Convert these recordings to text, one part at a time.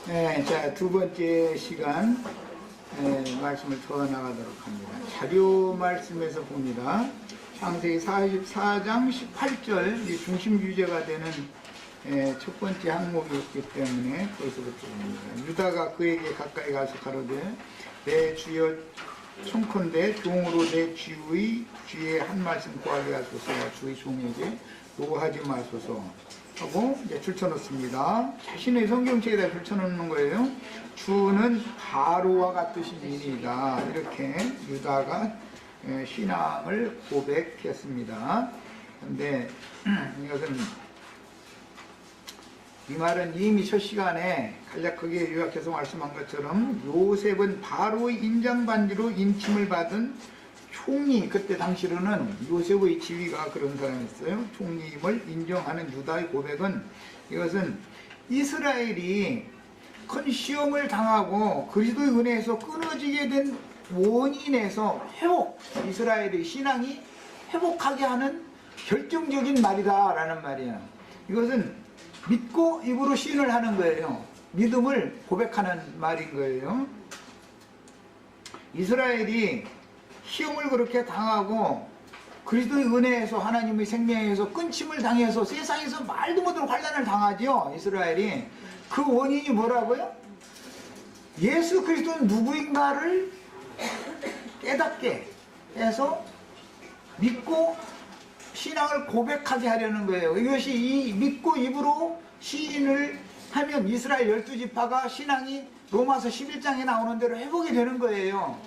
자, 두 번째 시간 말씀을 더 나가도록 합니다. 자료 말씀에서 봅니다. 창세기 44장 18절 중심 주제가 되는 첫 번째 항목이었기 때문에 거기서부터 봅니다. 유다가 그에게 가까이 가서 가로되 내 주여 청컨대 종으로 내 주의 귀에 한 말씀 구하게 하소서. 주의 종에게 노하지 마소서 하고 이제 줄쳐놓습니다. 자신의 성경책에다 줄쳐놓는 거예요. 주는 바로와 같으신 이니이다. 이렇게 유다가 신앙을 고백했습니다. 그런데 이것은 이 말은 이미 첫 시간에 간략하게 요약해서 말씀한 것처럼 요셉은 바로의 인장반지로 인침을 받은 총리, 그때 당시로는 요셉의 지위가 그런 사람이었어요. 총리임을 인정하는 유다의 고백은, 이것은 이스라엘이 큰 시험을 당하고 그리스도의 은혜에서 끊어지게 된 원인에서 이스라엘의 신앙이 회복하게 하는 결정적인 말이다 라는 말이에요. 이것은 믿고 입으로 시인을 하는 거예요. 믿음을 고백하는 말인 거예요. 이스라엘이 시험을 그렇게 당하고 그리스도의 은혜에서, 하나님의 생명에서 끊침을 당해서 세상에서 말도 못할 환난을 당하죠. 이스라엘이. 그 원인이 뭐라고요? 예수 그리스도는 누구인가를 깨닫게 해서 믿고 신앙을 고백하게 하려는 거예요. 이것이 이 믿고 입으로 시인을 하면 이스라엘 12지파가 신앙이 로마서 11장에 나오는 대로 회복이 되는 거예요.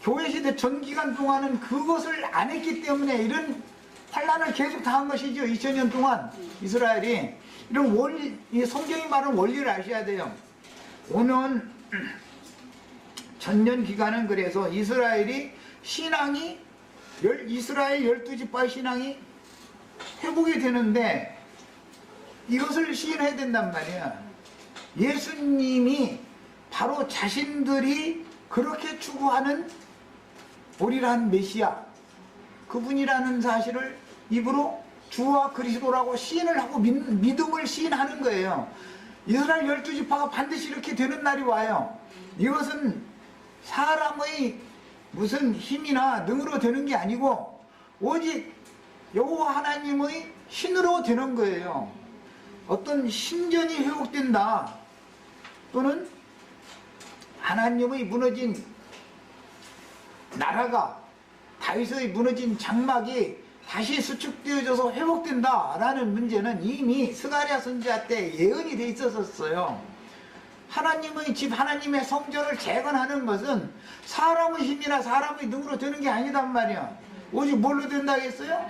교회 시대 전 기간 동안은 그것을 안 했기 때문에 이런 환난을 계속 당한 것이죠. 2000년 동안 이스라엘이. 이런 원리, 성경이 말하는 원리를 아셔야 돼요. 오는 전년 기간은 그래서 이스라엘이 신앙이 이스라엘 12지파의 신앙이 회복이 되는데 이것을 시인해야 된단 말이야. 예수님이 바로 자신들이 그렇게 추구하는 오리란 메시아, 그분이라는 사실을 입으로 주와 그리스도라고 시인을 하고 믿음을 시인하는 거예요. 이스라엘 12지파가 반드시 이렇게 되는 날이 와요. 이것은 사람의 무슨 힘이나 능으로 되는 게 아니고 오직 여호와 하나님의 신으로 되는 거예요. 어떤 신전이 회복된다, 또는 하나님의 무너진 나라가, 다윗의 무너진 장막이 다시 수축되어져서 회복된다 라는 문제는 이미 스가랴 선지자 때 예언이 돼 있었어요. 하나님의 집, 하나님의 성전을 재건하는 것은 사람의 힘이나 사람의 능으로 되는 게 아니단 말이야. 오직 뭘로 된다 했어요?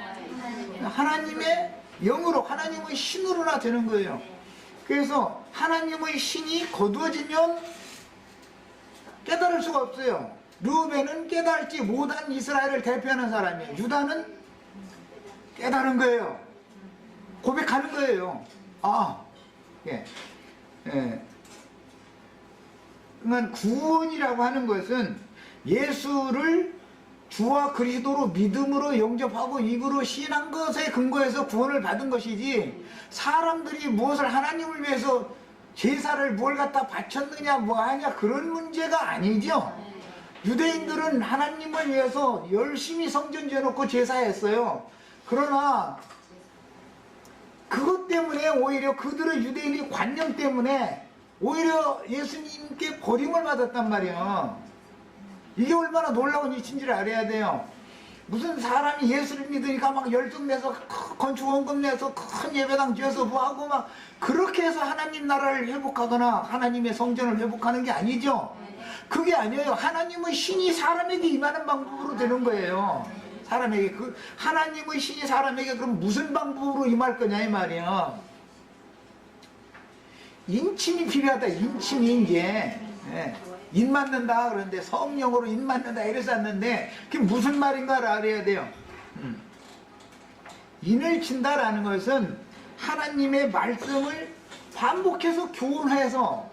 하나님의 영으로, 하나님의 신으로나 되는 거예요. 그래서 하나님의 신이 거두어지면 깨달을 수가 없어요. 르우벤은 깨달지 못한 이스라엘을 대표하는 사람이에요. 유다는 깨달은 거예요. 고백하는 거예요. 그러니까 구원이라고 하는 것은 예수를 주와 그리스도로 믿음으로 영접하고 입으로 시인한 것에 근거해서 구원을 받은 것이지, 사람들이 무엇을 하나님을 위해서 제사를 뭘 갖다 바쳤느냐 뭐 하냐 그런 문제가 아니죠. 유대인들은 하나님을 위해서 열심히 성전 지어놓고 제사했어요. 그러나 그것 때문에 오히려 그들의 유대인의 관념 때문에 오히려 예수님께 버림을 받았단 말이에요. 이게 얼마나 놀라운 이치인지를 알아야 돼요. 무슨 사람이 예수를 믿으니까 막 열정 내서 건축 원금 내서 큰 예배당 지어서 뭐 하고 막 그렇게 해서 하나님 나라를 회복하거나 하나님의 성전을 회복하는 게 아니죠. 그게 아니에요. 하나님의 신이 사람에게 임하는 방법으로 되는 거예요. 사람에게, 하나님의 신이 사람에게 그럼 무슨 방법으로 임할 거냐 이 말이에요. 인침이 필요하다. 인침이 이제 인 맞는다 그런데 성령으로 인 맞는다 이랬었는데 그게 무슨 말인가를 알아야 돼요. 인을 친다라는 것은 하나님의 말씀을 반복해서 교훈해서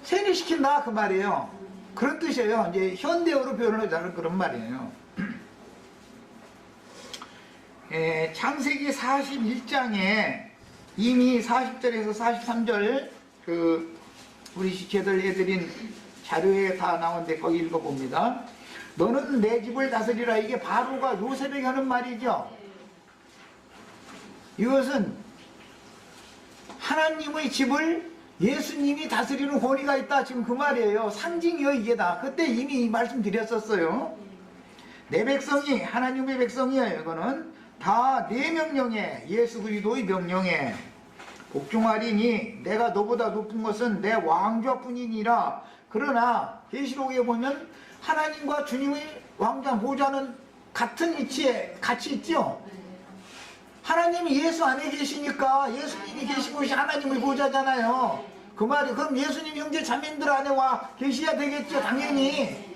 세뇌시킨다 그 말이에요. 그런 뜻이에요. 이제 현대어로 표현하자면 그런 말이에요. 창세기 41장에 이미 40절에서 43절 우리 시체들 해드린 자료에 다 나온데 거기 읽어봅니다. 너는 내 집을 다스리라. 이게 바로가 요셉에게 하는 말이죠. 이것은 하나님의 집을 예수님이 다스리는 권위가 있다, 지금 그 말이에요. 상징이요 이게 다. 그때 이미 말씀드렸었어요. 내 백성이 하나님의 백성이에요. 이거는 다 내 명령에, 예수 그리스도의 명령에 복종하리니 내가 너보다 높은 것은 내 왕좌뿐이니라. 그러나 계시록에 보면 하나님과 주님의 왕좌 보좌는 같은 위치에 같이 있죠. 하나님이 예수 안에 계시니까 예수님이 계신 곳이 하나님의 보좌잖아요. 그 말이, 그럼 예수님 형제 자매님들 안에 와 계셔야 되겠죠. 당연히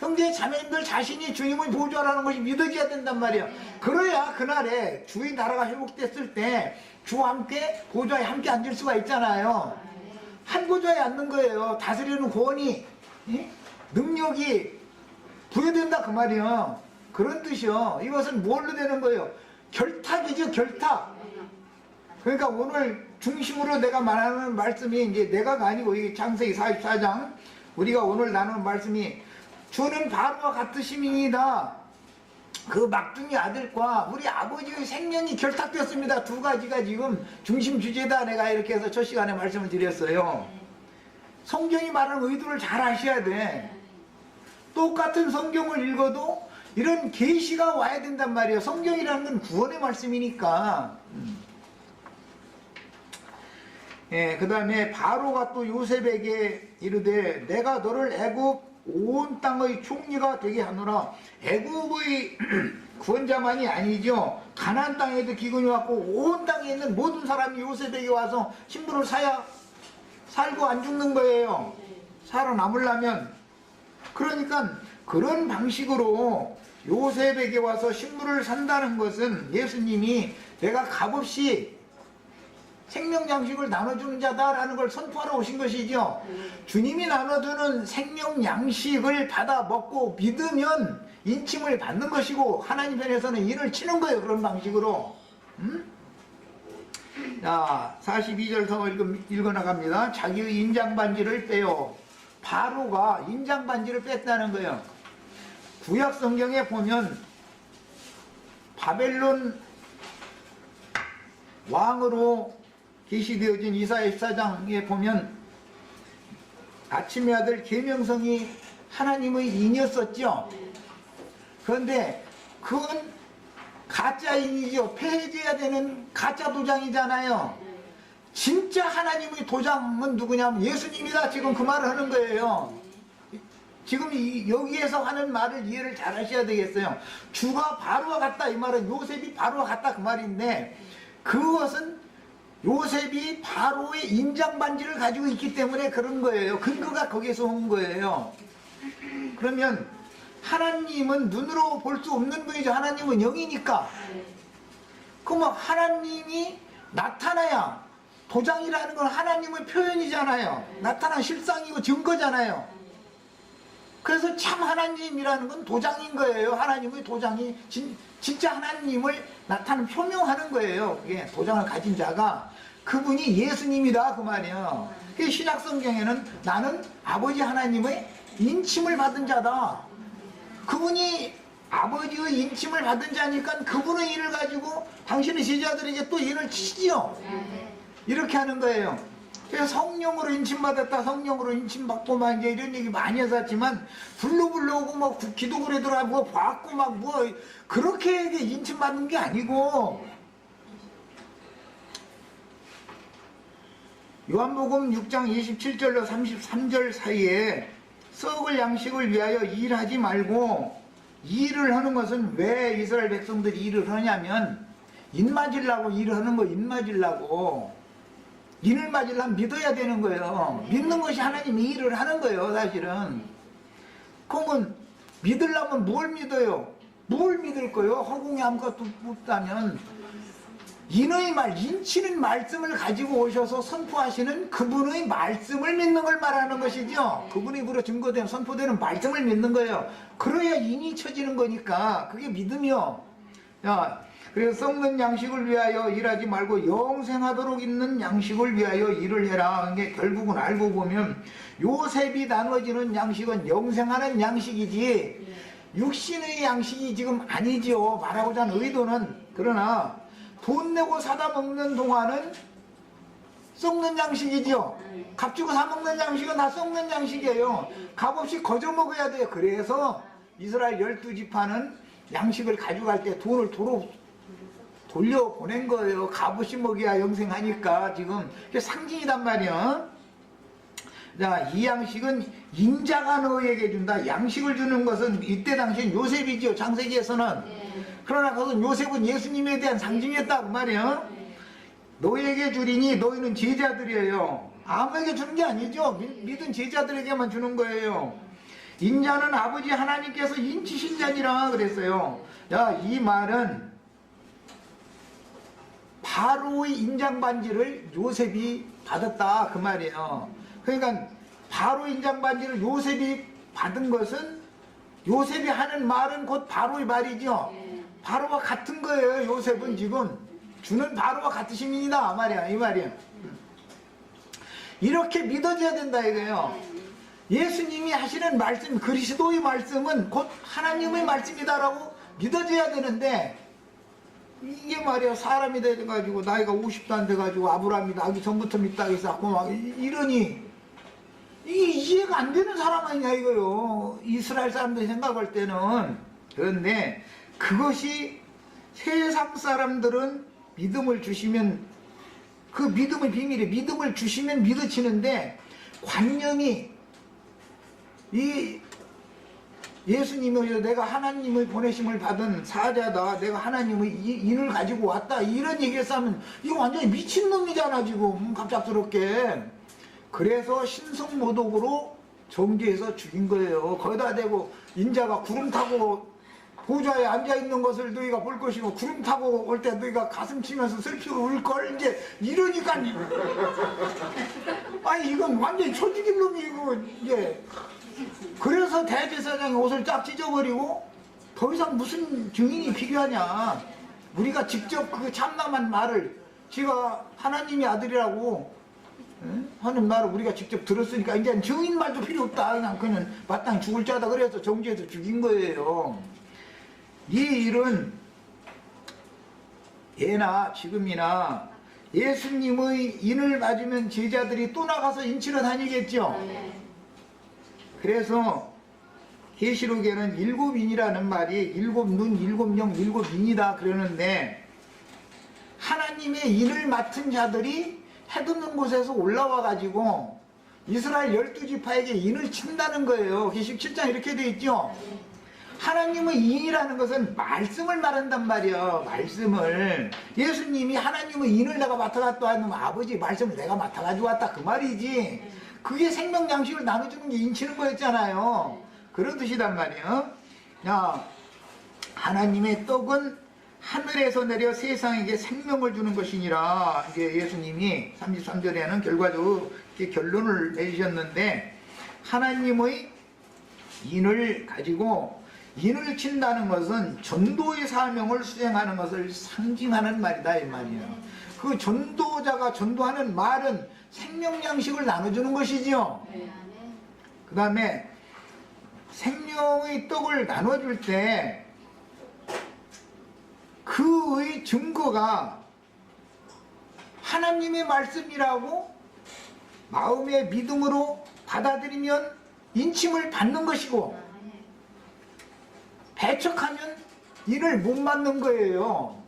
형제 자매님들 자신이 주님의 보좌라는 것이 믿어져야 된단 말이에요. 그래야 그날에 주의 나라가 회복됐을 때 주와 함께 보좌에 함께 앉을 수가 있잖아요. 한 보좌에 앉는 거예요. 다스리는 권위, 능력이 부여된다 그 말이에요. 그런 뜻이요. 이것은 뭘로 되는 거예요? 결탁이죠, 결탁. 그러니까 오늘 중심으로 내가 말하는 말씀이 이제 내가가 아니고 이게 창세기 44장 우리가 오늘 나누는 말씀이 주는 바로와 같으심이니이다. 그 막둥이 아들과 우리 아버지의 생명이 결탁되었습니다. 두 가지가 지금 중심 주제다. 내가 이렇게 해서 첫 시간에 말씀을 드렸어요. 성경이 말하는 의도를 잘 아셔야 돼. 똑같은 성경을 읽어도 이런 계시가 와야 된단 말이에요. 성경이라는 건 구원의 말씀이니까. 예, 그 다음에 바로가 또 요셉에게 이르되 내가 너를 애굽 온 땅의 총리가 되게 하노라. 애굽의 구원자만이 아니죠. 가나안 땅에도 기근이 왔고 온 땅에 있는 모든 사람이 요셉에게 와서 신분을 사야 살고 안 죽는 거예요. 살아남으려면. 그러니까 그런 방식으로 요셉에게 와서 식물을 산다는 것은 예수님이 내가 값없이 생명양식을 나눠주는 자다라는 걸 선포하러 오신 것이죠. 주님이 나눠주는 생명양식을 받아 먹고 믿으면 인침을 받는 것이고 하나님 편에서는 인을 치는 거예요. 그런 방식으로. 자, 42절 더 읽어나갑니다. 자기의 인장반지를 빼요. 바로가 인장반지를 뺐다는 거예요. 구약 성경에 보면 바벨론 왕으로 계시되어진 이사야 14장에 보면 아침의 아들 계명성이 하나님의 인이었었죠. 그런데 그건 가짜인이죠. 폐해져야 되는 가짜 도장이잖아요. 진짜 하나님의 도장은 누구냐면 예수님이다. 지금 그 말을 하는 거예요. 지금 여기에서 하는 말을 이해를 잘 하셔야 되겠어요. 주가 바로와 같다 이 말은 요셉이 바로와 같다 그 말인데, 그것은 요셉이 바로의 인장반지를 가지고 있기 때문에 그런 거예요. 근거가 거기에서 온 거예요. 그러면 하나님은 눈으로 볼 수 없는 분이죠. 하나님은 영이니까. 그럼 하나님이 나타나야, 도장이라는 건 하나님의 표현이잖아요. 나타난 실상이고 증거잖아요. 그래서 참 하나님이라는 건 도장인 거예요. 하나님의 도장이 진짜 하나님을 나타내는, 표명하는 거예요. 그게 도장을 가진 자가 그분이 예수님이다 그 말이에요. 신약 성경에는 나는 아버지 하나님의 인침을 받은 자다. 그분이 아버지의 인침을 받은 자니까 그분의 일을 가지고 당신의 제자들에게 또 일을 치지요. 이렇게 하는 거예요. 그래서 성령으로 인침받았다, 성령으로 인침받고 막 이제 이런 얘기 많이 했었지만 불러오고 뭐 기도를 하더라고 봤고 막 뭐 그렇게 인침받는 게 아니고, 요한복음 6장 27절로 33절 사이에 썩을 양식을 위하여 일하지 말고, 일을 하는 것은 왜 이스라엘 백성들이 일을 하냐면 인 맞으려고 일을 하는 거, 인 맞으려고. 인을 맞으려면 믿어야 되는 거예요. 믿는 것이 하나님이 일을 하는 거예요, 사실은. 그러면 믿으려면 뭘 믿어요? 뭘 믿을 거예요? 허공에 아무것도 없다면 인의 말, 인치는 말씀을 가지고 오셔서 선포하시는 그분의 말씀을 믿는 걸 말하는 것이죠. 그분의 입으로 증거되는, 선포되는 말씀을 믿는 거예요. 그래야 인이 쳐지는 거니까 그게 믿음이요. 야, 그래서 썩는 양식을 위하여 일하지 말고 영생하도록 있는 양식을 위하여 일을 해라. 이게 결국은 알고 보면 요셉이 나눠지는 양식은 영생하는 양식이지 육신의 양식이 지금 아니지요. 말하고자 하는 의도는. 그러나 돈 내고 사다 먹는 동안은 썩는 양식이지요. 값 주고 사 먹는 양식은 다 썩는 양식이에요. 값없이 거저 먹어야 돼요. 그래서 이스라엘 12지파는 양식을 가져갈 때 돈을 도로 돌려보낸 거예요. 값없이 먹여야 영생하니까. 지금 그게 상징이단 말이야. 자, 이 양식은 인자가 너에게 준다. 양식을 주는 것은 이때 당시엔 요셉이죠. 창세기에서는. 그러나 그것은 요셉은 예수님에 대한 상징이었다 그 말이야. 너에게 주리니 너희는 제자들이에요. 아무에게 주는 게 아니죠. 믿은 제자들에게만 주는 거예요. 인자는 아버지 하나님께서 인치신 자니라 그랬어요. 야, 이 말은 바로의 인장 반지를 요셉이 받았다 그 말이에요. 그러니까 바로 인장 반지를 요셉이 받은 것은 요셉이 하는 말은 곧 바로의 말이죠. 바로와 같은 거예요. 요셉은 지금 주는 바로와 같으심이다 말이야. 이 말이야. 이렇게 믿어져야 된다 이거예요. 예수님이 하시는 말씀, 그리스도의 말씀은 곧 하나님의 말씀이다라고 믿어져야 되는데 이게 말이야. 사람이 돼가지고 나이가 50도 안 돼가지고 아브라함이 나기 전부터 믿다 해서 막 이러니 이게 이해가 안 되는 사람 아니냐 이거요. 이스라엘 사람들이 생각할 때는. 그런데 그것이 세상 사람들은 믿음을 주시면 그 믿음의 비밀이 믿음을 주시면 믿어지는데 관념이 이 예수님이 내가 하나님의 보내심을 받은 사자다. 내가 하나님의 인을 가지고 왔다. 이런 얘기를 하면 이거 완전히 미친놈이잖아 지금 갑작스럽게. 그래서 신성모독으로 정죄해서 죽인 거예요. 거기다 대고 인자가 구름 타고 보좌에 앉아있는 것을 너희가 볼 것이고 구름 타고 올 때 너희가 가슴 치면서 슬피고 울걸 이제 이러니까 아니 이건 완전히 초죽인 놈이고 이제 그래서 대제사장이 옷을 쫙 찢어버리고 더 이상 무슨 증인이 필요하냐. 우리가 직접 그 참남한 말을 지가 하나님의 아들이라고 하는 말을 우리가 직접 들었으니까 이제 증인 말도 필요 없다. 그냥 그는 마땅히 죽을 자다. 그래서 정죄해서 죽인 거예요. 이 일은 예나 지금이나 예수님의 인을 맞으면 제자들이 또 나가서 인치러 다니겠죠. 그래서 계시록에는 일곱 인이라는 말이 일곱 눈, 일곱 영, 일곱 인이다 그러는데 하나님의 인을 맡은 자들이 해돋는 곳에서 올라와 가지고 이스라엘 12지파에게 인을 친다는 거예요. 계시록 7장 이렇게 되어 있죠. 하나님의 인이라는 것은 말씀을 말한단 말이에요. 말씀을. 예수님이 하나님의 인을 내가 맡아갔다 하면 아버지 말씀을 내가 맡아가지고 왔다 그 말이지. 그게 생명 양식을 나눠주는 게 인치는 거였잖아요. 그런 뜻이단 말이에요. 야, 하나님의 떡은 하늘에서 내려 세상에게 생명을 주는 것이니라. 이제 예수님이 33절에는 결과적으로 이렇게 결론을 내주셨는데 하나님의 인을 가지고 인을 친다는 것은 전도의 사명을 수행하는 것을 상징하는 말이다 이 말이에요. 그 전도자가 전도하는 말은 생명 양식을 나눠주는 것이지요. 그 다음에 생명의 떡을 나눠줄 때 그의 증거가 하나님의 말씀이라고 마음의 믿음으로 받아들이면 인침을 받는 것이고 배척하면 이를 못 맞는 거예요.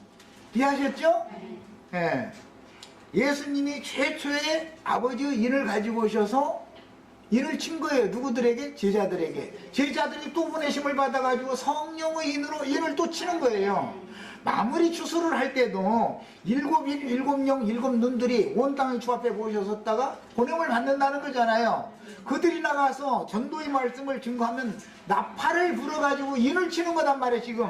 이해하셨죠? 예. 예수님이 최초의 아버지의 인을 가지고 오셔서 인을 친 거예요. 누구들에게? 제자들에게. 제자들이 또 보내심을 받아가지고 성령의 인으로 인을 또 치는 거예요. 마무리 추수를 할 때도 일곱 인, 일곱 영, 일곱 눈들이 온 땅의 주 앞에 모셔섰다가 보냄을 받는다는 거잖아요. 그들이 나가서 전도의 말씀을 증거하면 나팔을 불어가지고 인을 치는 거단 말이에요. 지금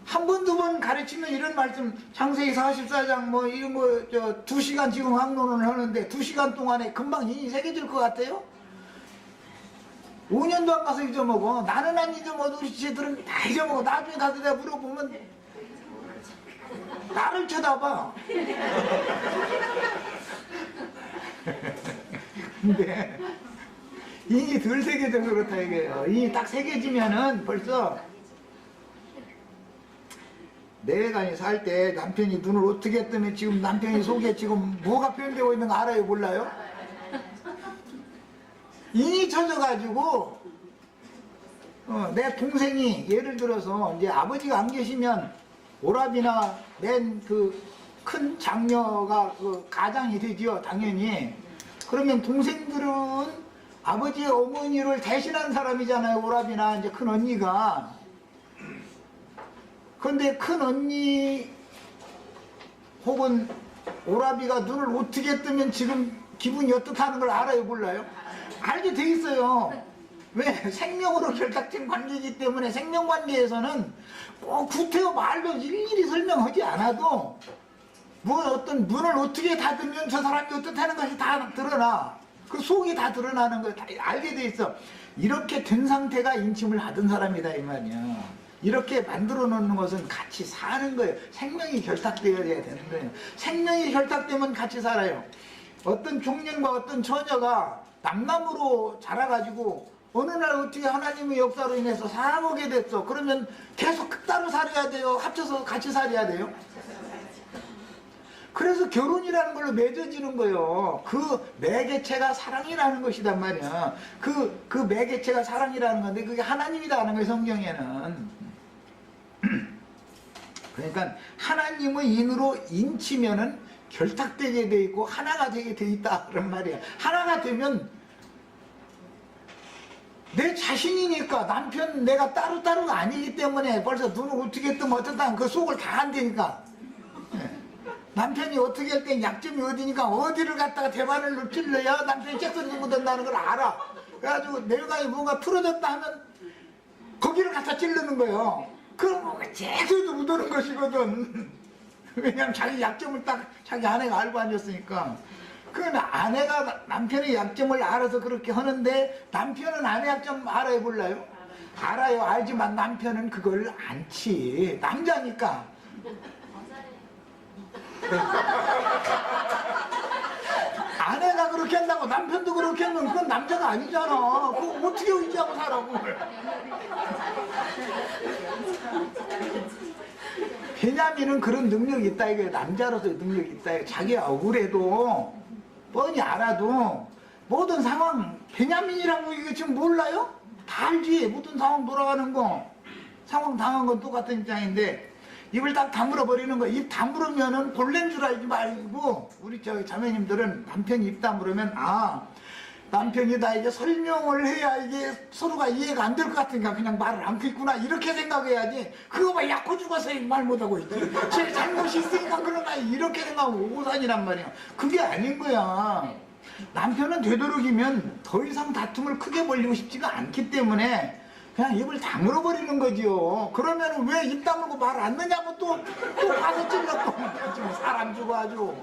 한 번, 두 번 가르치면 이런 말씀 창세기 44장 뭐 이런 거 2시간 지금 학론을 하는데 2시간 동안에 금방 인이 새겨질 것 같아요? 5년도 안 가서 잊어먹어. 나는 안 잊어먹어도 우리 쟤들은 다 잊어먹어. 나중에 가서 내가 물어보면 나를 쳐다봐. 근데 인이 덜 새겨져서 그렇다 이거예요. 인이 딱 새겨지면은 벌써 내외간이 살 때 남편이 눈을 어떻게 뜨면 지금 남편이 속에 지금 뭐가 표현되고 있는 거 알아요? 몰라요? 인이 쳐져가지고 내 동생이 예를 들어서 이제 아버지가 안 계시면 오라비나 맨 그 큰 장녀가 그 가장이 되지요, 당연히. 그러면 동생들은 아버지의 어머니를 대신한 사람이잖아요, 오라비나 이제 큰 언니가. 그런데 큰 언니 혹은 오라비가 눈을 어떻게 뜨면 지금 기분이 어떻다는 걸 알아요, 몰라요? 알게 돼 있어요. 왜? 생명으로 결탁된 관계이기 때문에 생명관계에서는 꼭 구태여 말로 일일이 설명하지 않아도 뭐 어떤 눈을 어떻게 닫으면 저 사람이 어떻다는 것이 다 드러나. 그 속이 다 드러나는 걸 다 알게 돼 있어. 이렇게 된 상태가 인침을 받은 사람이다 이 말이야. 이렇게 만들어 놓는 것은 같이 사는 거예요. 생명이 결탁되어야 되는 거예요. 생명이 결탁되면 같이 살아요. 어떤 청년과 어떤 처녀가 남남으로 자라가지고 어느 날 어떻게 하나님의 역사로 인해서 사랑하게 됐어. 그러면 계속 따로 살아야 돼요? 합쳐서 같이 살아야 돼요? 그래서 결혼이라는 걸로 맺어지는 거예요. 그 매개체가 사랑이라는 것이단 말이야. 그 매개체가 사랑이라는 건데 그게 하나님이라는 거예요, 성경에는. 그러니까 하나님의 인으로 인치면은 결탁되게 돼 있고 하나가 되게 돼 있다 그런 말이야. 하나가 되면 내 자신이니까 남편 내가 따로따로가 아니기 때문에 벌써 눈을 어떻게 뜨면 어떻다 그 속을 다 안되니까. 남편이 어떻게 할 땐 약점이 어디니까 어디를 갖다가 대바늘 찔러야 남편이 잭소리 묻는다는 걸 알아. 그래가지고 내외관이 뭔가 틀어졌다 하면 거기를 갖다 찔르는 거예요. 그럼 뭐가 잭소리도 묻는 것이거든. 왜냐면 자기 약점을 딱 자기 아내가 알고 앉았으니까. 그 아내가 남편의 약점을 알아서 그렇게 하는데 남편은 아내 약점 알아요, 몰라요? 알아요. 알지만 남편은 그걸 안치. 남자니까. 아내가 그렇게 한다고 남편도 그렇게 하면 그건 남자가 아니잖아. 그거 어떻게 의지하고 살아 그걸. 베냐민은 그런 능력이 있다 이거예요. 남자로서의 능력이 있다 이거예요. 자기가 억울해도 뻔히 알아도 모든 상황 베냐민이라고 이거 지금 몰라요? 다 알지. 모든 상황 돌아가는 거 상황 당한 건 똑같은 입장인데 입을 딱 다물어 버리는 거. 입 다물으면은 본래인 줄 알지 말고 우리 저기 자매님들은 남편이 입 다물으면 아 남편이 나 이제 설명을 해야 이게 서로가 이해가 안 될 것 같으니까 그냥 말을 안 끊구나 이렇게 생각해야지. 그거 봐 약고 죽어서 말 못하고 있지. 제 잘못이 있으니까 그러나 이렇게 생각하고 오산이란 말이야. 그게 아닌 거야. 남편은 되도록이면 더 이상 다툼을 크게 벌리고 싶지가 않기 때문에 그냥 입을 다물어 버리는 거지요. 그러면 왜 입 다물고 말 안 넣냐고 또 가서 찔렀고 지금 사람 주고 아주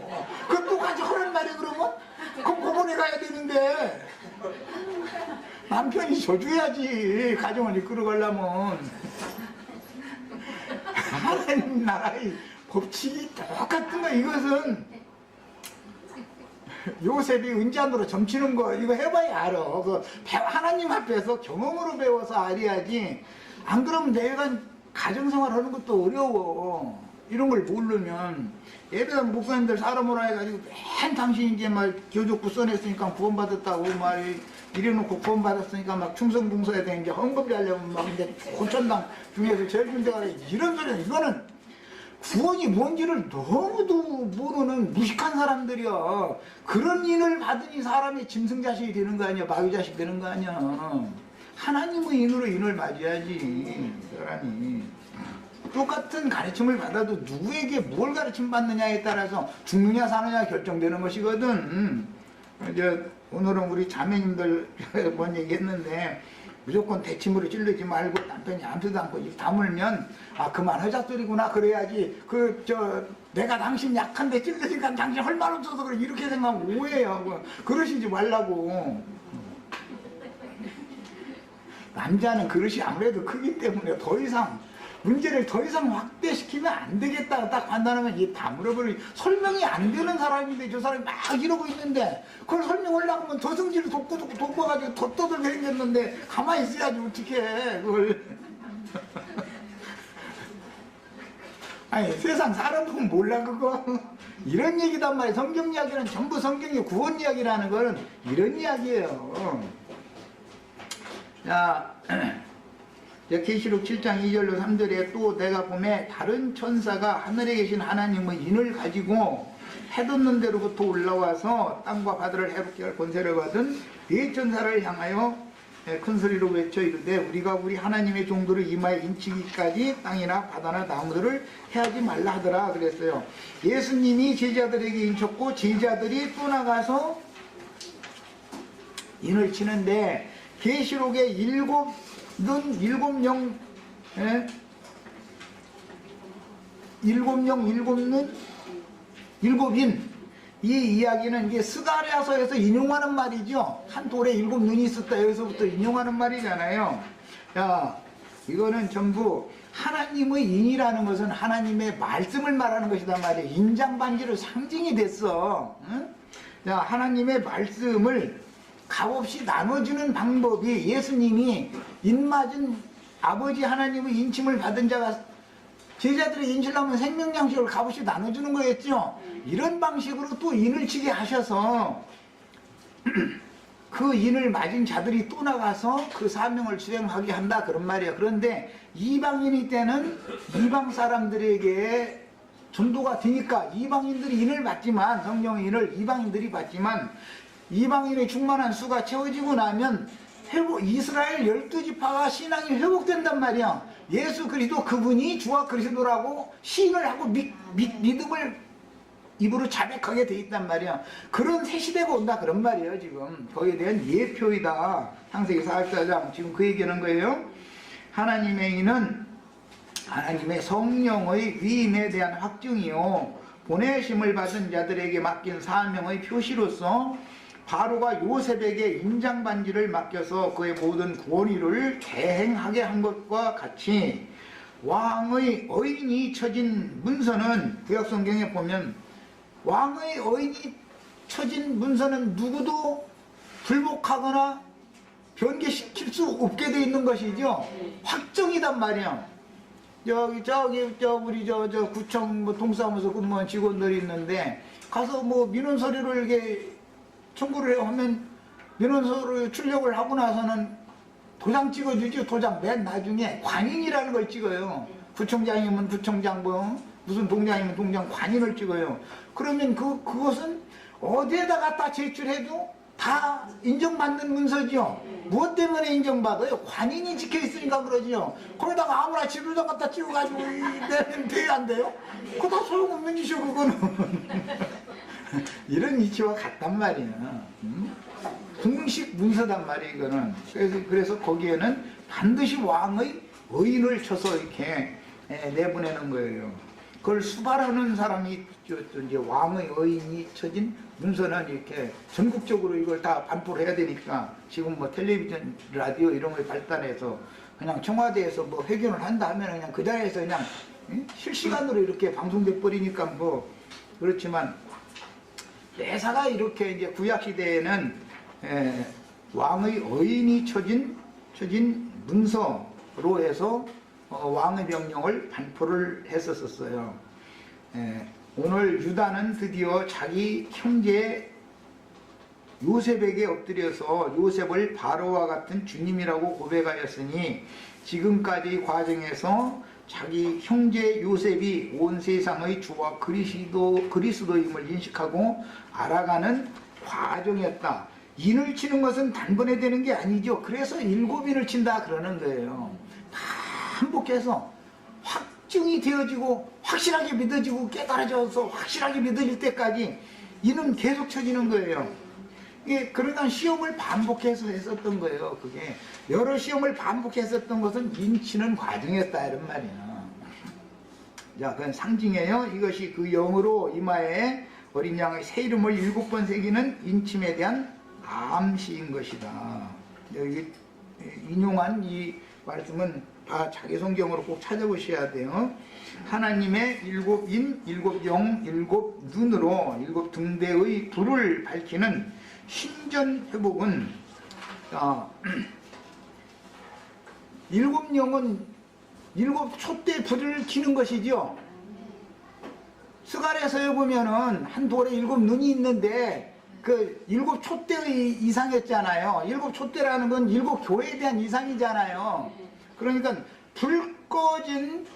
그 똑같이 하는 말이 그러면 그럼 법원에 가야 되는데 남편이 져줘야지 가정을 이끌어가려면. 하나님 나라의 법칙이 똑같은 거. 이것은 요셉이 은잔으로 점치는 거 이거 해봐야 알아. 그 하나님 앞에서 경험으로 배워서 알아야지. 안 그러면 내가 가정생활 하는 것도 어려워. 이런 걸 모르면 예배당 목사님들 사람으로 해가지고 맨 당신이 이제 막 교족부 써냈으니까 구원받았다고 막 이래놓고 구원받았으니까 막 충성봉사에 대한 이제 헌금을 하려면 막 이제 고천당 중에서 제일 문제가 이런 소리는 이거는 구원이 뭔지를 너무도 모르는 무식한 사람들이야. 그런 인을 받으니 사람이 짐승자식이 되는 거 아니야. 마귀자식 되는 거 아니야. 하나님의 인으로 인을 맞아야지 사람이. 똑같은 가르침을 받아도 누구에게 뭘 가르침 받느냐에 따라서 죽느냐 사느냐 결정되는 것이거든. 이제 오늘은 우리 자매님들 뭔 얘기했는데 무조건 대침으로 찔르지 말고 남편이 아무도 않고 입 다물면 아 그만하자 소리구나 그래야지. 내가 당신 약한데 찔르니까 당신 할 말 없어서 그래 이렇게 생각하면 오해요. 그러시지 말라고. 남자는 그릇이 아무래도 크기 때문에 더 이상 문제를 더 이상 확대시키면 안 되겠다 딱 판단하면 이게 다 물어버리고, 설명이 안 되는 사람인데 저 사람이 막 이러고 있는데 그걸 설명하려고 하면 더 성질을 돋궈가지고 더 떠들게 생겼는데 가만히 있어야지 어떻게 해 그걸. 아니 세상 사람 보면 몰라 그거. 이런 얘기단 말이야. 성경 이야기는 전부 성경의 구원 이야기라는 거는 이런 이야기예요. 자, 계시록 7장 2절로 3절에 또 내가 보매 다른 천사가 하늘에 계신 하나님의 인을 가지고 해돋는 데로부터 올라와서 땅과 바다를 해롭게 할 권세를 받은 네 천사를 향하여 큰 소리로 외쳐 이르되 우리가 우리 하나님의 종도를 이마에 인치기까지 땅이나 바다나 나무들을 해하지 말라 하더라 그랬어요. 예수님이 제자들에게 인쳤고 제자들이 또 나가서 인을 치는데 계시록의 일곱 영 일곱인 이 이야기는 이게 스가랴서에서 인용하는 말이죠. 한 돌에 7눈이 있었다 여기서부터 인용하는 말이잖아요. 야, 이거는 전부 하나님의 인이라는 것은 하나님의 말씀을 말하는 것이단 말이에요. 인장반지로 상징이 됐어. 응? 자, 하나님의 말씀을 값없이 나눠주는 방법이 예수님이 인맞은 아버지 하나님의 인침을 받은 자가 제자들이 인치려면 생명양식을 값없이 나눠주는 거였죠. 이런 방식으로 또 인을 치게 하셔서 그 인을 맞은 자들이 또 나가서 그 사명을 수행하게 한다 그런 말이에요. 그런데 이방인이 때는 이방 사람들에게 전도가 되니까 이방인들이 인을 받지만 성령의 인을 이방인들이 받지만 이방인의 충만한 수가 채워지고 나면 이스라엘 12지파가 신앙이 회복된단 말이야. 예수 그리스도 그분이 주와 그리스도라고 시인을 하고 믿음을 입으로 자백하게 돼 있단 말이야. 그런 새 시대가 온다 그런 말이에요. 지금 거기에 대한 예표이다. 창세기 44장 지금 그 얘기하는 거예요. 하나님의 인은 하나님의 성령의 위임에 대한 확증이요 보내심을 받은 자들에게 맡긴 사명의 표시로서 바로가 요셉에게 인장반지를 맡겨서 그의 모든 구원의를 대행하게 한 것과 같이 왕의 어인이 쳐진 문서는 구약성경에 보면 왕의 어인이 쳐진 문서는 누구도 불복하거나 변개시킬 수 없게 돼 있는 것이죠. 확정이단 말이야. 우리 구청 동사무소 근무한 직원들이 있는데 가서 민원서류를 이렇게 청구를 하면 민원서류 출력을 하고 나서는 도장 찍어주죠. 도장 맨 나중에 관인이라는 걸 찍어요. 구청장이면 구청장 무슨 동장이면 동장 관인을 찍어요. 그러면 그것은 어디에다 갖다 제출해도 다 인정받는 문서죠. 무엇 때문에 인정받아요? 관인이 찍혀있으니까 그러죠. 거기다가 아무나 지도장 갖다 찍어가지고 내면 돼야 안 돼요? 그거 다 소용없는 짓이요 그거는. 이런 이치와 같단 말이야. 공식 문서단 말이야 이거는. 그래서 거기에는 반드시 왕의 의인을 쳐서 이렇게 내보내는 거예요. 그걸 수발하는 사람이 이제 왕의 의인이 쳐진 문서는 이렇게 전국적으로 이걸 다 반포를 해야 되니까 지금 텔레비전, 라디오 이런 걸 발달해서 그냥 청와대에서 회견을 한다 하면 그냥 그 자리에서 그냥 실시간으로 이렇게 방송돼 버리니까 그렇지만 대사가 이렇게 이제 구약 시대에는 왕의 의인이 쳐진 문서로 해서 왕의 명령을 반포를 했었어요. 오늘 유다는 드디어 자기 형제 요셉에게 엎드려서 요셉을 바로와 같은 주님이라고 고백하였으니 지금까지 과정에서 자기 형제 요셉이 온 세상의 주와 그리스도임을 인식하고 알아가는 과정이었다. 인을 치는 것은 단번에 되는 게 아니죠. 그래서 7인을 친다 그러는 거예요. 반복해서 확증이 되어지고 확실하게 믿어지고 깨달아져서 확실하게 믿어질 때까지 이는 계속 쳐지는 거예요. 그러다 시험을 반복해서 했었던 거예요. 그게 여러 시험을 반복했었던 것은 인치는 과정이었다 이런 말이야. 자, 그건 상징이에요. 이것이 그 영으로 이마에 어린 양의 새 이름을 7번 새기는 인침에 대한 암시인 것이다. 여기 인용한 이 말씀은 다 자기 성경으로 꼭 찾아보셔야 돼요. 하나님의 일곱 인, 일곱 영, 일곱 눈으로 일곱 등대의 불을 밝히는 신전 회복은 일곱 영은 일곱 촛대 불을 켜는 것이죠. 스가랴서에 보면은 한 돌에 일곱 눈이 있는데 그 일곱 촛대의 이상이었잖아요. 일곱 촛대라는 건 일곱 교회에 대한 이상이잖아요. 그러니까 불 꺼진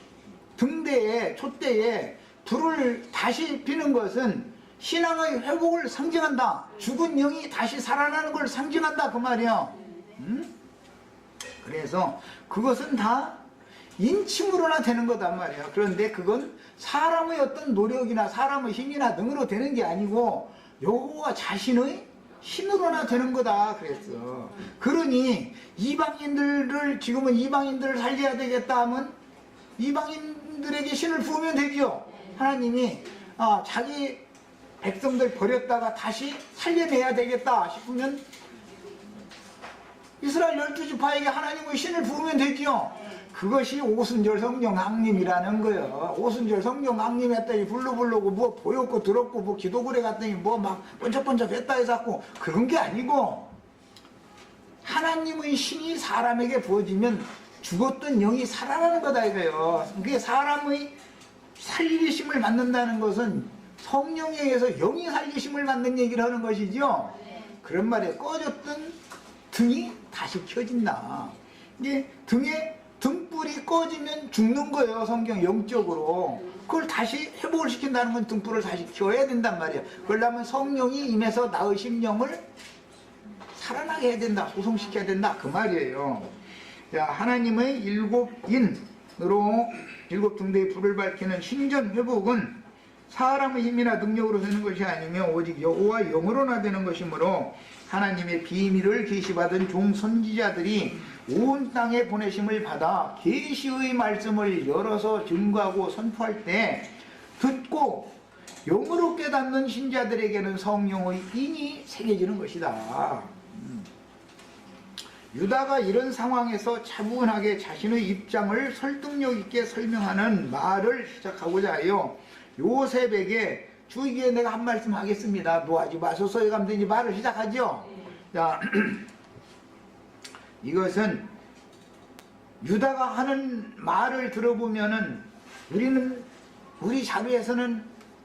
등대에 촛대에 불을 다시 피는 것은 신앙의 회복을 상징한다. 죽은 영이 다시 살아나는 걸 상징한다 그 말이에요. 그래서 그것은 다 인침으로나 되는 거단 말이에요. 그런데 그건 사람의 어떤 노력이나 사람의 힘이나 능으로 되는 게 아니고 여호와 자신의 신으로나 되는 거다 그랬어. 그러니 이방인들을 지금은 이방인들을 살려야 되겠다 하면 이방인들에게 신을 부으면 되죠. 하나님이 자기 백성들 버렸다가 다시 살려내야 되겠다 싶으면 이스라엘 12지파에게 하나님의 신을 부으면 되죠. 그것이 오순절 성령 강림이라는 거예요. 오순절 성령 강림했더니 부르고 뭐 보였고 들었고 뭐 기도굴에 갔더니 뭐 막 번쩍번쩍 했다 해서 그런 게 아니고 하나님의 신이 사람에게 부어지면 죽었던 영이 살아나는 거다 이거예요. 그게 사람의 살리심을 받는다는 것은 성령에 의해서 영이 살리심을 받는 얘기를 하는 것이죠. 그런 말에 꺼졌던 등이 다시 켜진다. 이게 등에 등불이 꺼지면 죽는 거예요. 성경 영적으로. 그걸 다시 회복을 시킨다는 건 등불을 다시 켜야 된단 말이에요. 그러려면 성령이 임해서 나의 심령을 살아나게 해야 된다. 소성시켜야 된다. 그 말이에요. 자, 하나님의 일곱 인으로 일곱 등대의 불을 밝히는 신전 회복은 사람의 힘이나 능력으로 되는 것이 아니며 오직 여호와 영으로나 되는 것이므로 하나님의 비밀을 계시받은 종 선지자들이 온 땅에 보내심을 받아 계시의 말씀을 열어서 증거하고 선포할 때 듣고 영으로 깨닫는 신자들에게는 성령의 인이 새겨지는 것이다. 유다가 이런 상황에서 차분하게 자신의 입장을 설득력 있게 설명하는 말을 시작하고자 하여 요셉에게 주의기에 내가 한 말씀 하겠습니다. 노하지 마소서에 가면 이제 말을 시작하죠. 자, 이것은 유다가 하는 말을 들어보면은 우리 자료에서는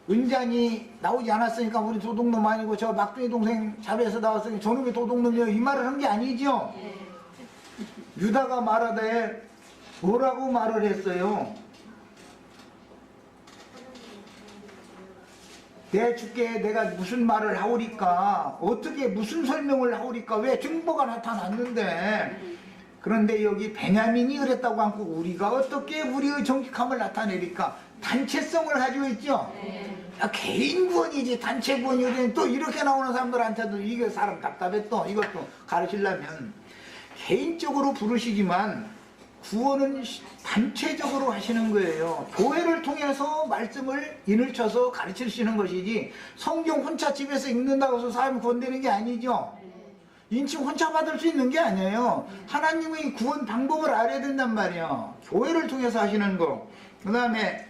은잔이 나오지 않았으니까 우리 도둑놈 아니고 저 막둥이 동생 자료에서 나왔으니까 저놈이 도둑놈이요 이 말을 한 게 아니죠. 유다가 말하되 뭐라고 말을 했어요? 내 주께 내가 무슨 말을 하오리까? 어떻게 무슨 설명을 하오리까? 왜 증거가 나타났는데? 그런데 여기 베냐민이 그랬다고 하고 우리가 어떻게 우리의 정직함을 나타내리까? 단체성을 가지고 있죠? 개인 구원이지 단체 구원이지. 또 이렇게 나오는 사람들한테도 이게 사람 답답해. 또 이것도 가르치려면 개인적으로 부르시지만 구원은 단체적으로 하시는 거예요. 교회를 통해서 말씀을 인을 쳐서 가르치시는 것이지 성경 혼자 집에서 읽는다고 해서 사람이 구원되는 게 아니죠. 인침 혼자 받을 수 있는 게 아니에요. 하나님의 구원 방법을 알아야 된단 말이에요. 교회를 통해서 하시는 거. 그 다음에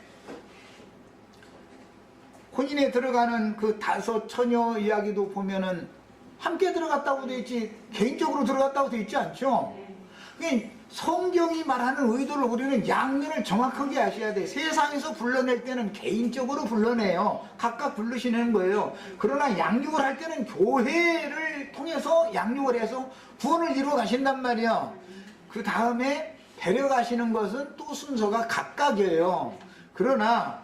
혼인에 들어가는 그 다섯 처녀 이야기도 보면은 함께 들어갔다고 돼 있지 개인적으로 들어갔다고 돼 있지 않죠. 성경이 말하는 의도를 우리는 양면을 정확하게 아셔야 돼. 세상에서 불러낼 때는 개인적으로 불러내요. 각각 부르시는 거예요. 그러나 양육을 할 때는 교회를 통해서 양육을 해서 구원을 이루어 가신단 말이에요. 그 다음에 데려가시는 것은 또 순서가 각각이에요. 그러나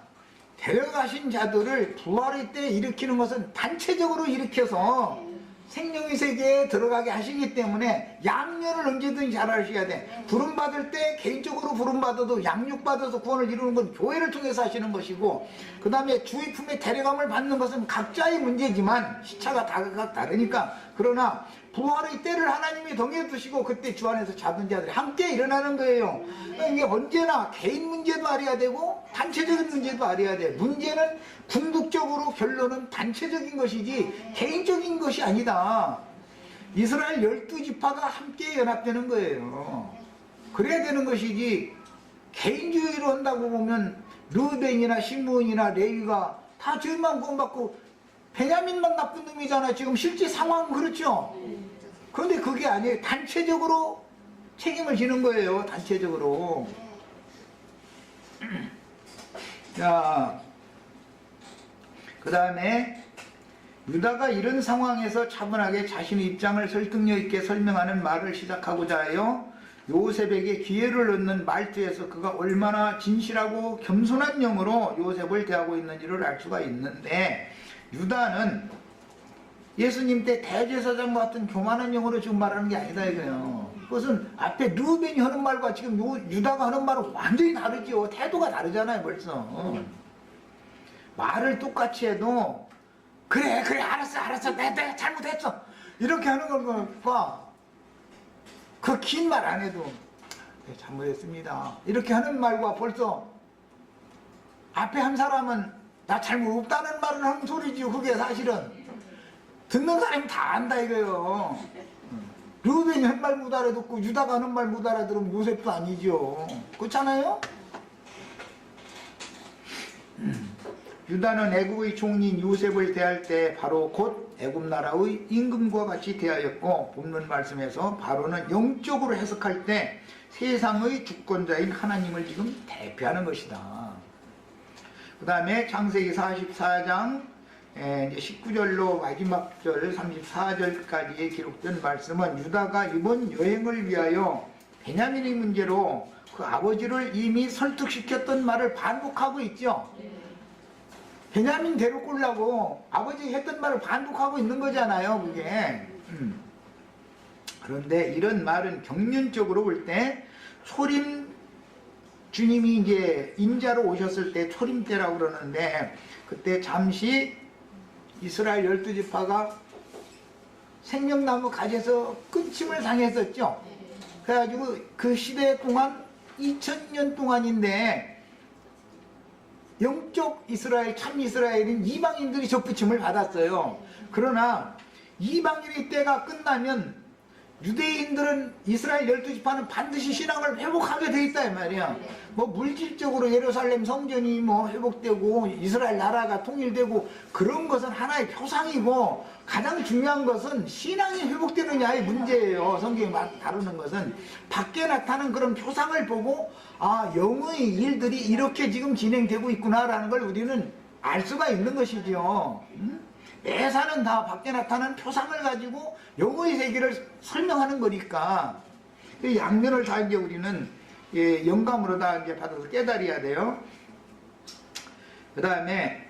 데려가신 자들을 부활의 때 일으키는 것은 단체적으로 일으켜서 생명의 세계에 들어가게 하시기 때문에 양면을 언제든지 잘 하셔야 돼. 부름받을 때 개인적으로 부름받아도 양육받아서 구원을 이루는 건 교회를 통해서 하시는 것이고, 그 다음에 주의 품에 데려감을 받는 것은 각자의 문제지만 시차가 다각 다르니까. 그러나 부활의 때를 하나님이 정해두시고 그때 주 안에서 잡은 자들이 함께 일어나는 거예요. 이게 언제나 개인 문제도 알아야 되고 단체적인 문제도 알아야 돼. 문제는 궁극적으로 결론은 단체적인 것이지 개인적인 것이 아니다. 이스라엘 12지파가 함께 연합되는 거예요. 그래야 되는 것이지 개인주의로 한다고 보면 르벤이나 시므온이나 레위가 다 죄만 구원받고 베냐민만 나쁜 놈이잖아. 지금 실제 상황은 그렇죠. 그런데 그게 아니에요. 단체적으로 책임을 지는 거예요. 단체적으로. 자, 그 다음에 유다가 이런 상황에서 차분하게 자신의 입장을 설득력 있게 설명하는 말을 시작하고자 하여 요셉에게 기회를 얻는 말투에서 그가 얼마나 진실하고 겸손한 영으로 요셉을 대하고 있는지를 알 수가 있는데, 유다는 예수님 때 대제사장 같은 교만한 영으로 지금 말하는 게 아니다 이거예요. 그것은 앞에 르벤이 하는 말과 지금 유다가 하는 말은 완전히 다르죠. 태도가 다르잖아요 벌써. 말을 똑같이 해도 그래 알았어 내가 잘못했어 이렇게 하는 것과 그 긴 말 안 해도 네, 잘못했습니다 이렇게 하는 말과 벌써 앞에 한 사람은 나 잘못 없다는 말을 하는 소리지요. 그게 사실은 듣는 사람이 다 안다 이거예요. 르벤이 한 말 못 알아듣고 유다가 하는 말 못 알아들으면 요셉도 아니죠. 그렇잖아요? 유다는 애국의 총리인 요셉을 대할 때 바로 곧 애국 나라의 임금과 같이 대하였고, 본문 말씀에서 바로는 영적으로 해석할 때 세상의 주권자인 하나님을 지금 대표하는 것이다. 그 다음에 창세기 44장 19절로 마지막 절 34절까지에 기록된 말씀은 유다가 이번 여행을 위하여 베냐민의 문제로 그 아버지를 이미 설득시켰던 말을 반복하고 있죠. 베냐민 데려오려고 아버지 했던 말을 반복하고 있는 거잖아요 그게. 그런데 이런 말은 경륜적으로 볼 때 초림, 주님이 이제 인자로 오셨을 때 초림 때라고 그러는데, 그때 잠시 이스라엘 12지파가 생명나무 가지에서 끊침을 당했었죠. 그래가지고 그 시대 동안 2000년 동안인데 영적 이스라엘, 참 이스라엘인 이방인들이 접붙임을 받았어요. 그러나 이방인의 때가 끝나면 유대인들은 이스라엘 12지파는 반드시 신앙을 회복하게 돼 있다 이 말이야. 뭐 물질적으로 예루살렘 성전이 뭐 회복되고 이스라엘 나라가 통일되고 그런 것은 하나의 표상이고, 가장 중요한 것은 신앙이 회복되느냐의 문제예요. 성경이 다루는 것은 밖에 나타나는 그런 표상을 보고 아, 영의 일들이 이렇게 지금 진행되고 있구나라는 걸 우리는 알 수가 있는 것이죠. 매사는 다 밖에 나타나는 표상을 가지고 영의 세계를 설명하는 거니까 이 양면을 다 이제 우리는 영감으로 다 이제 받아서 깨달아야 돼요. 그 다음에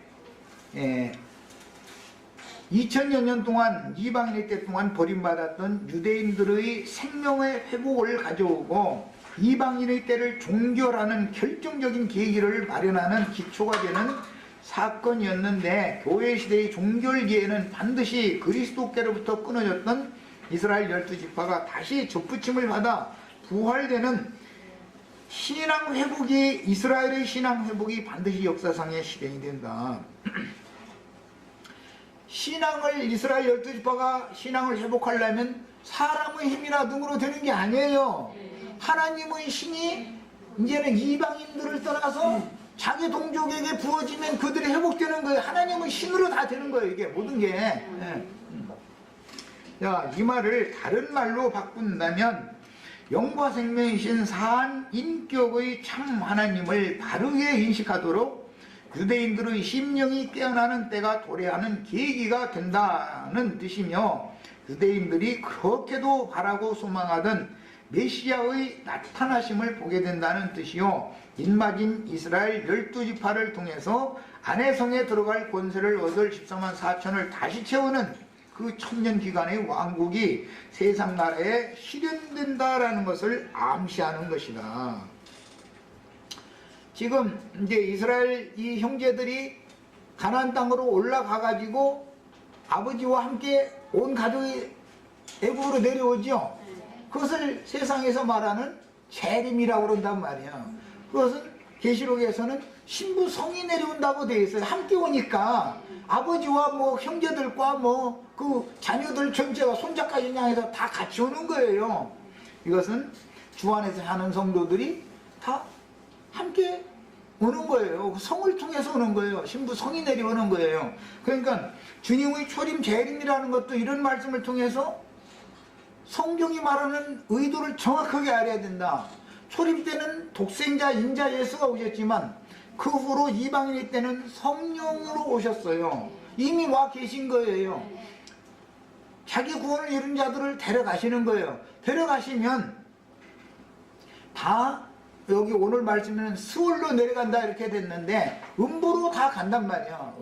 2000여 년 동안 이방인의 때 동안 버림받았던 유대인들의 생명의 회복을 가져오고 이방인의 때를 종결하는 결정적인 계기를 마련하는 기초가 되는 사건이었는데, 교회 시대의 종결기에는 반드시 그리스도께로부터 끊어졌던 이스라엘 12지파가 다시 접붙임을 받아 부활되는 신앙 회복이, 이스라엘의 신앙 회복이 반드시 역사상에 실행이 된다. 신앙을, 이스라엘 12지파가 신앙을 회복하려면 사람의 힘이나 능으로 되는 게 아니에요. 하나님의 신이 이제는 이방인들을 떠나서 자기 동족에게 부어지면 그들이 회복되는 거예요. 하나님의 신으로 다 되는 거예요 이게 모든 게. 자, 이 말을 다른 말로 바꾼다면 영과 생명이신 사한 인격의 참 하나님을 바르게 인식하도록 유대인들의 심령이 깨어나는 때가 도래하는 계기가 된다는 뜻이며, 유대인들이 그렇게도 바라고 소망하던 메시아의 나타나심을 보게 된다는 뜻이요, 인마진 이스라엘 12지파를 통해서 안해성에 들어갈 권세를 얻을 14만 4천을 다시 채우는 그 천년 기간의 왕국이 세상 나라에 실현된다라는 것을 암시하는 것이다. 지금 이제 이스라엘 이 형제들이 가나안 땅으로 올라가 가지고 아버지와 함께 온 가족이 애국으로 내려오죠. 그것을 세상에서 말하는 재림이라고 그런단 말이야. 그것은 계시록에서는 신부 성이 내려온다고 되어 있어요. 함께 오니까 아버지와 뭐 형제들과 뭐 그 자녀들 전체가 손자까지 향해서 다 같이 오는 거예요. 이것은 주 안에서 사는 성도들이 다 함께 오는 거예요. 성을 통해서 오는 거예요. 신부 성이 내려오는 거예요. 그러니까 주님의 초림 재림이라는 것도 이런 말씀을 통해서 성경이 말하는 의도를 정확하게 알아야 된다. 초림 때는 독생자 인자 예수가 오셨지만 그 후로 이방인의 때는 성령으로 오셨어요. 이미 와 계신 거예요. 자기 구원을 이룬 자들을 데려가시는 거예요. 데려가시면 다 여기 오늘 말씀에는 스월로 내려간다 이렇게 됐는데 음부로 다 간단 말이야.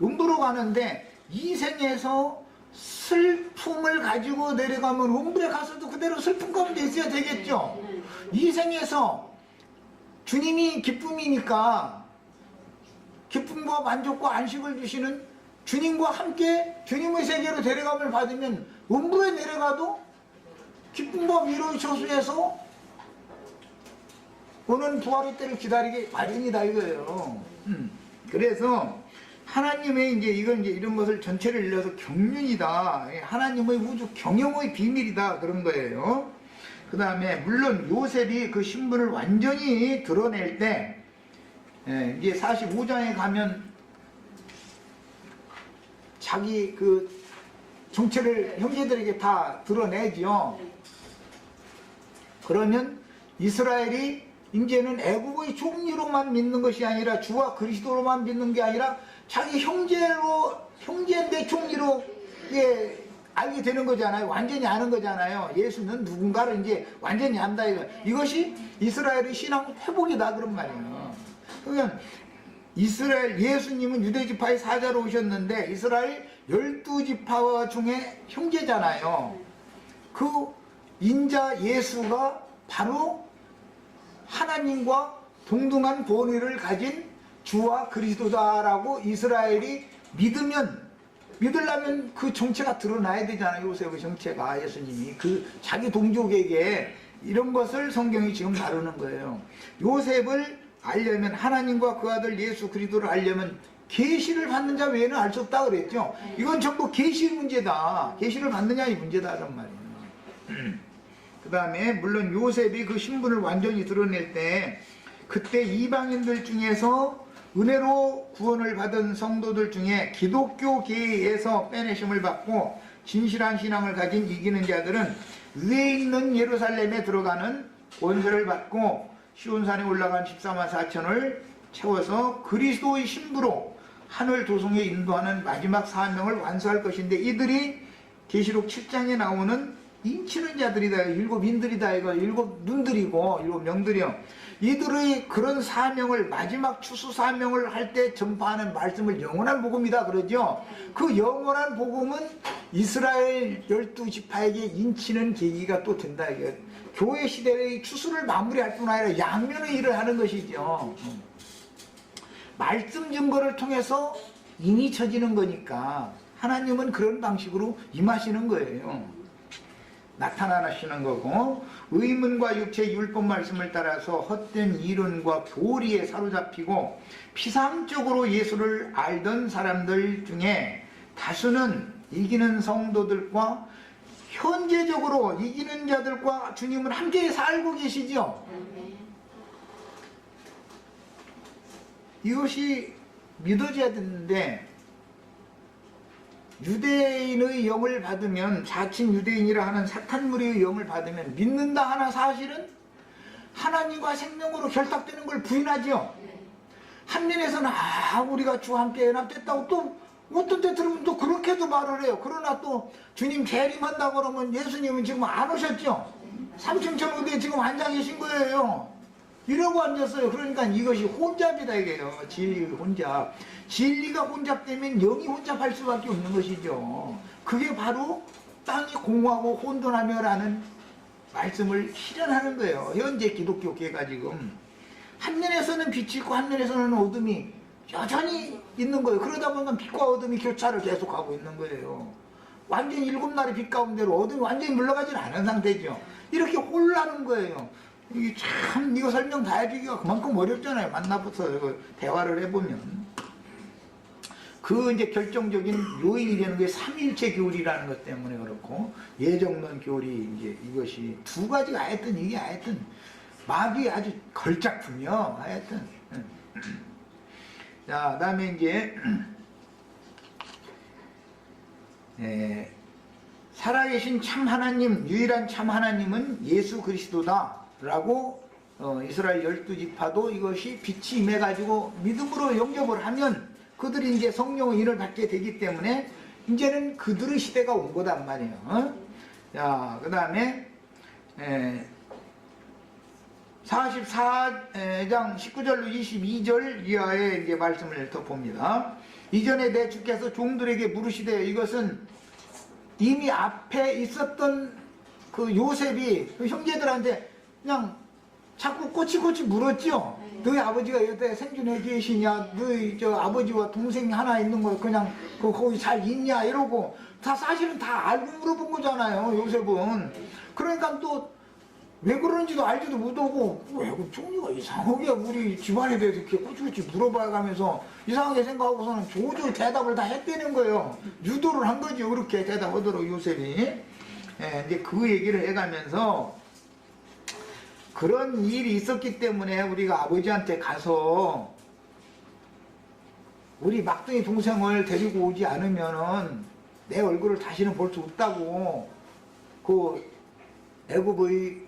음부로 가는데 이 생에서 슬픔을 가지고 내려가면 음부에 가서도 그대로 슬픔 가운데 있어야 되겠죠. 이 생에서 주님이 기쁨이니까 기쁨과 만족과 안식을 주시는 주님과 함께 주님의 세계로 데려감을 받으면 음부에 내려가도 기쁨과 위로의 처소에서 오는 부활의 때를 기다리기 마련이다 이거예요. 그래서 하나님의 이건 이런 것을 전체를 일러서 경륜이다. 하나님의 우주 경영의 비밀이다 그런 거예요. 그 다음에 물론 요셉이 그 신분을 완전히 드러낼 때 이제 45장에 가면 자기 그 정체를 형제들에게 다 드러내죠. 그러면 이스라엘이 이제는 애국의 종류로만 믿는 것이 아니라 주와 그리스도로만 믿는 게 아니라 자기 형제인데 종류로 알게 되는 거잖아요. 완전히 아는 거잖아요. 예수는 누군가를 이제 완전히 안다 이것이 이스라엘의 신앙 회복이다 그런 말이에요. 그러면 이스라엘 예수님은 유대지파의 사자로 오셨는데 이스라엘 12지파 중에 형제잖아요. 그 인자 예수가 바로 하나님과 동등한 본의를 가진 주와 그리스도다라고 이스라엘이 믿으려면 그 정체가 드러나야 되잖아요. 요셉의 정체가 예수님이 그 자기 동족에게 이런 것을 성경이 지금 다루는 거예요. 요셉을 알려면 하나님과 그 아들 예수 그리스도를 알려면 계시를 받는 자 외에는 알 수 없다 그랬죠. 이건 전부 계시 문제다. 계시를 받느냐 이 문제다 이런 말이에요. 그 다음에 물론 요셉이 그 신분을 완전히 드러낼 때 그때 이방인들 중에서 은혜로 구원을 받은 성도들 중에 기독교계에서 빼내심을 받고 진실한 신앙을 가진 이기는 자들은 위에 있는 예루살렘에 들어가는 권세를 받고 시온산에 올라간 14만 4천을 채워서 그리스도의 신부로 하늘 도성에 인도하는 마지막 사명을 완수할 것인데 이들이 계시록 7장에 나오는 인치는 자들이다. 7인들이다. 이거 7눈들이고 7명들이요. 이들의 그런 사명을 마지막 추수 사명을 할 때 전파하는 말씀을 영원한 복음이다 그러죠. 그 영원한 복음은 이스라엘 12지파에게 인치는 계기가 또 된다. 이게 교회 시대의 추수를 마무리할 뿐 아니라 양면의 일을 하는 것이죠. 말씀 증거를 통해서 인이 쳐지는 거니까 하나님은 그런 방식으로 임하시는 거예요. 나타나시는 거고 의문과 육체의 율법 말씀을 따라서 헛된 이론과 교리에 사로잡히고 피상적으로 예수를 알던 사람들 중에 다수는 이기는 성도들과 현재적으로 이기는 자들과 주님은 함께 살고 계시죠. 이것이 믿어져야 되는데 유대인의 영을 받으면 자칭 유대인이라 하는 사탄무리의 영을 받으면 믿는다 하나 사실은 하나님과 생명으로 결탁되는 걸 부인하죠. 한 면에서는 우리가 주와 함께 연합됐다고 또 어떤 때 들으면 또 그렇게도 말을 해요. 그러나 또 주님 재림한다고 그러면 예수님은 지금 안 오셨죠. 3층천 어디에 지금 앉아 계신 거예요. 이러고 앉았어요. 그러니까 이것이 혼잡이다 이게요. 진리 혼잡. 진리가 혼잡되면 영이 혼잡할 수밖에 없는 것이죠. 그게 바로 땅이 공허하고 혼돈하며라는 말씀을 실현하는 거예요. 현재 기독교계가 지금 한 면에서는 빛이 있고 한 면에서는 어둠이 여전히 있는 거예요. 그러다 보면 빛과 어둠이 교차를 계속하고 있는 거예요. 완전히 7날의 빛 가운데로 어둠이 완전히 물러가지는 않은 상태죠. 이렇게 혼란한 거예요. 이게 참 이거 설명 다 해주기가 그만큼 어렵잖아요. 만나서 대화를 해보면. 그 이제 결정적인 요인이 되는 게 삼일체 교리라는 것 때문에 그렇고, 예정론 교리, 이제 이것이 두 가지가 하여튼 이게 하여튼 마귀 아주 걸작품이요. 하여튼. 자, 그 다음에 이제 살아계신 참 하나님, 유일한 참 하나님은 예수 그리스도다 라고 이스라엘 12지파도 이것이 빛이 임해가지고 믿음으로 영접을 하면 그들이 이제 성령의 인을 받게 되기 때문에 이제는 그들의 시대가 온 거단 말이에요. 자, 그 다음에 44장 19절로 22절 이하의 이제 말씀을 더 봅니다. 이전에 내 주께서 종들에게 물으시되, 이것은 이미 앞에 있었던 그 요셉이 그 형제들한테 그냥 자꾸 꼬치꼬치 물었죠. 너희 아버지가 여태 생존해 계시냐, 너희 저 아버지와 동생이 하나 있는 거 그냥 거기 잘 있냐 이러고, 다 사실은 다 알고 물어본 거잖아요, 요셉은. 그러니까 또 왜 그러는지도 알지도 못하고, 왜 그 종류가 이상하게 우리 집안에 대해서 이렇게 꼬치꼬치 물어봐 가면서 이상하게 생각하고서는 조조 대답을 다 했다는 거예요. 유도를 한 거죠. 그렇게 대답하도록 요셉이. 이제 그 얘기를 해가면서, 그런 일이 있었기 때문에 우리가 아버지한테 가서 우리 막둥이 동생을 데리고 오지 않으면은 내 얼굴을 다시는 볼 수 없다고, 그 애굽의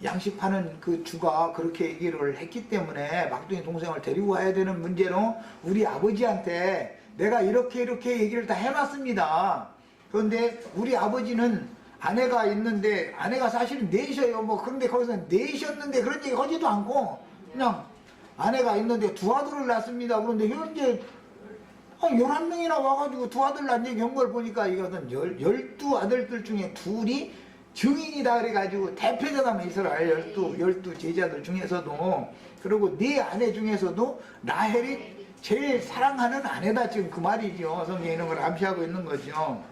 양식 파는 그 주가 그렇게 얘기를 했기 때문에 막둥이 동생을 데리고 와야 되는 문제로 우리 아버지한테 내가 이렇게 얘기를 다 해놨습니다. 그런데 우리 아버지는 아내가 있는데, 아내가 사실은 넷이에요. 뭐 그런데 거기서 넷이었는데 그런 얘기 하지도 않고 그냥 아내가 있는데 두 아들을 낳습니다. 그런데 현재 11명이나 와가지고 두 아들 낳은 얘기 한 걸 보니까 이것은 12아들들 중에 둘이 증인이다 그래가지고 대표자라면 이스라엘 12 제자들 중에서도, 그리고 네 아내 중에서도 라헬이 제일 사랑하는 아내다, 지금 그 말이죠. 성경에 있는 걸 암시하고 있는 거죠.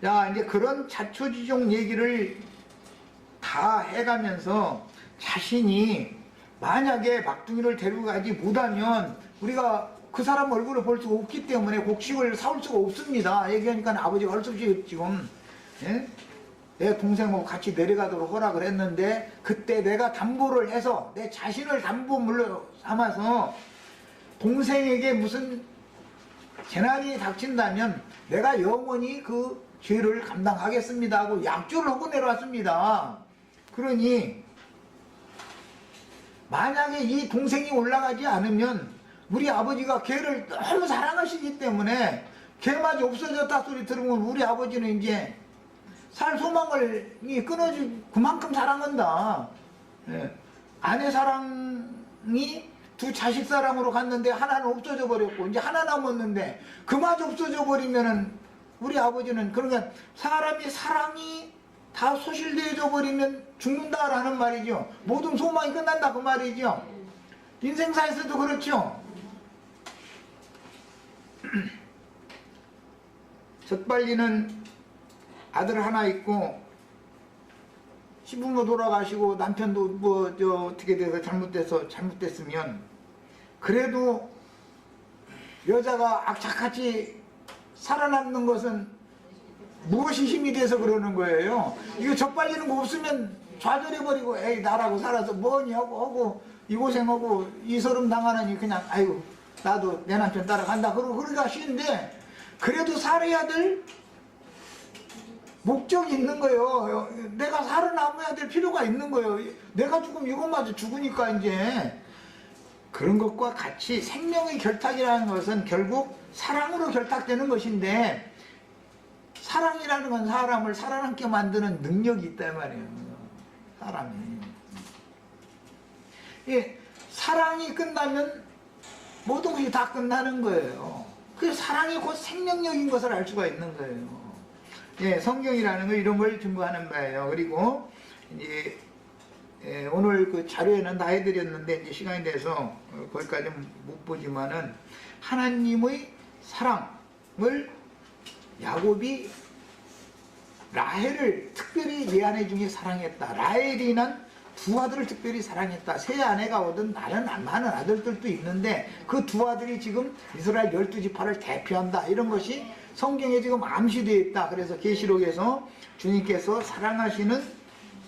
자, 이제 그런 자초지종 얘기를 다 해가면서 자신이 만약에 막둥이를 데리고 가지 못하면 우리가 그 사람 얼굴을 볼 수가 없기 때문에 곡식을 사올 수가 없습니다. 얘기하니까 아버지가 할 수 없이 지금 내 동생하고 같이 내려가도록 허락을 했는데, 그때 내가 담보를 해서 내 자신을 담보물로 삼아서 동생에게 무슨 재난이 닥친다면 내가 영원히 그 죄를 감당하겠습니다 하고 약조를 하고 내려왔습니다. 그러니 만약에 이 동생이 올라가지 않으면 우리 아버지가 걔를 너무 사랑하시기 때문에 걔마저 없어졌다 소리 들으면 우리 아버지는 이제 살 소망을 끊어지, 그만큼 사랑한다. 아내 사랑이 두 자식 사랑으로 갔는데 하나는 없어져 버렸고 이제 하나 남았는데 그마저 없어져 버리면은 우리 아버지는, 그러니까 사람이 사랑이 다 소실되어져 버리면 죽는다라는 말이죠. 모든 소망이 끝난다 그 말이죠. 인생사에서도 그렇죠. 젖발리는 아들 하나 있고 시부모 돌아가시고 남편도 뭐 어떻게 돼서 잘못됐으면 그래도 여자가 악착같이 살아남는 것은 무엇이 힘이 돼서 그러는 거예요. 이거 젖발리는 거 없으면 좌절해버리고 에이 나라고 살아서 뭐니 하고 이 고생하고 이 소름 당하느니 그냥 아이고 나도 내 남편 따라간다 그러기가 쉬운데, 그래도 살아야 될 목적이 있는 거예요. 내가 살아남아야 될 필요가 있는 거예요. 내가 죽으면 이것마저 죽으니까 이제. 그런 것과 같이 생명의 결탁이라는 것은 결국 사랑으로 결탁되는 것인데, 사랑이라는 건 사람을 살아남게 만드는 능력이 있단 말이에요. 사람이. 예, 사랑이 끝나면 모든 것이 다 끝나는 거예요. 그 사랑이 곧 생명력인 것을 알 수가 있는 거예요. 예, 성경이라는 거 이런 걸 증거하는 바예요. 그리고 이제 오늘 그 자료에는 다 해드렸는데 이제 시간이 돼서 거기까지는 못 보지만은 하나님의 사랑을 야곱이 라헬을 특별히 내 아내 중에 사랑했다. 라헬이는 두 아들을 특별히 사랑했다. 세 아내가 얻은 많은 아들들도 있는데 그 두 아들이 지금 이스라엘 12지파를 대표한다. 이런 것이 성경에 지금 암시되어 있다. 그래서 계시록에서 주님께서 사랑하시는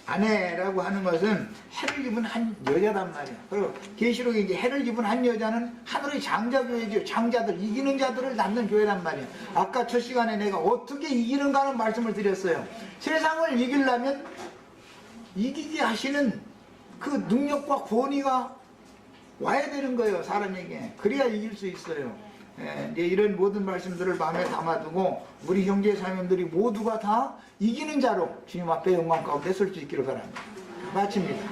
아내라고 하는 것은 해를 입은 한 여자단 말이야. 그리고 계시록에 이제 해를 입은 한 여자는 하늘의 장자교회죠. 장자들, 이기는 자들을 낳는 교회란 말이야. 아까 첫 시간에 내가 어떻게 이기는가 하는 말씀을 드렸어요. 세상을 이기려면 이기게 하시는 그 능력과 권위가 와야 되는 거예요. 사람에게. 그래야 이길 수 있어요. 이제 이런 모든 말씀들을 마음에 담아두고 우리 형제 자매들이 모두가 다 이기는 자로 주님 앞에 영광 가운데 설 수 있기를 바랍니다. 마칩니다.